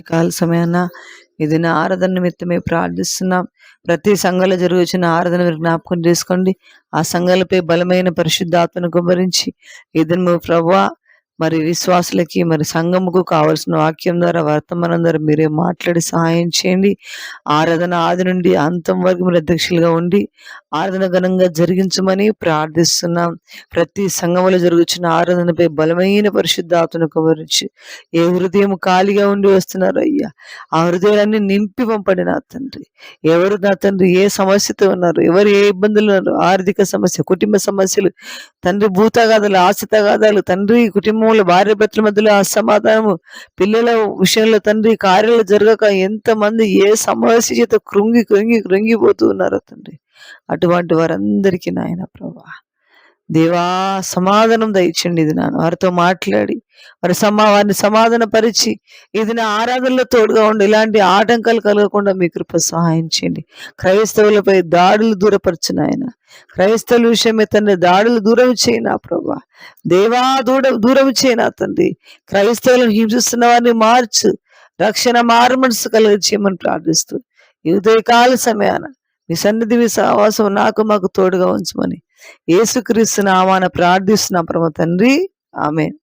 ఈ కాల సమయాన ఇది నా ఆరాధన నిమిత్తమే ప్రార్థిస్తున్నాం. ప్రతి సంఘంలో జరుగుతున్న ఆరాధన మీరు జ్ఞాపకం చేసుకోండి. ఆ సంఘాలపై బలమైన పరిశుద్ధాత్మను కుమ్మరించి ఇదను ప్రభువా మరి విశ్వాసులకి మరి సంఘముకు కావలసిన వాక్యం ద్వారా వర్తమానం ద్వారా మీరే మాట్లాడి సహాయం చేయండి. ఆరాధన ఆది నుండి అంతం వరకు మీరు అధ్యక్షులుగా ఉండి ఆరాధన ఘనంగా జరిగించమని ప్రార్థిస్తున్నాం. ప్రతి సంఘములో జరుగుతున్న ఆరాధనపై బలమైన పరిశుద్ధాత్మను కుమ్మరించి ఏ హృదయం ఖాళీగా ఉండి వస్తున్నారు అయ్యా, ఆ హృదయాన్ని నింపి పంపండి నా తండ్రి. ఎవరు నా తండ్రి ఏ సమస్యతో ఉన్నారు, ఎవరు ఏ ఇబ్బందులు ఉన్నారు, ఆర్థిక సమస్య, కుటుంబ సమస్యలు తండ్రి, భూతగాథలు, ఆస్తి తగాదాలు తండ్రి, కుటుంబంలో భార్య భర్తల మధ్యలో అసమాధానము, పిల్లల విషయంలో తండ్రి కార్యాలు జరగక ఎంతమంది ఏ సమస్య చేత కృంగిపోతూ ఉన్నారో తండ్రి, అటువంటి వారందరికీ నాయన ప్రభా దేవా సమాధానం దయచండి. ఇది నాన్న వారితో మాట్లాడి వారిని సమాధాన పరిచి ఇది నా ఆరాధనలో తోడుగా ఉండి ఇలాంటి ఆటంకాలు కలగకుండా మీ కృప సహాయం చేయండి. క్రైస్తవులపై దాడులు దూరపరచిన ఆయన, క్రైస్తవుల విషయమే తండ్రి దాడులు దూరం చేయనా ప్రభా, దేవా దూరం చేయనా తండ్రి. క్రైస్తవులను హింసిస్తున్న వారిని మార్చు, రక్షణ మారు మనసు కలిగి చేయమని ప్రార్థిస్తూ ఈ ఉదయకాల సమయాన మీ సన్నిధి మీ సహవాసం మాకు తోడుగా ఉంచమని యేసుక్రీస్తు నామాన ప్రార్థిస్తున్నా ప్రభు తండ్రి, ఆమేన్.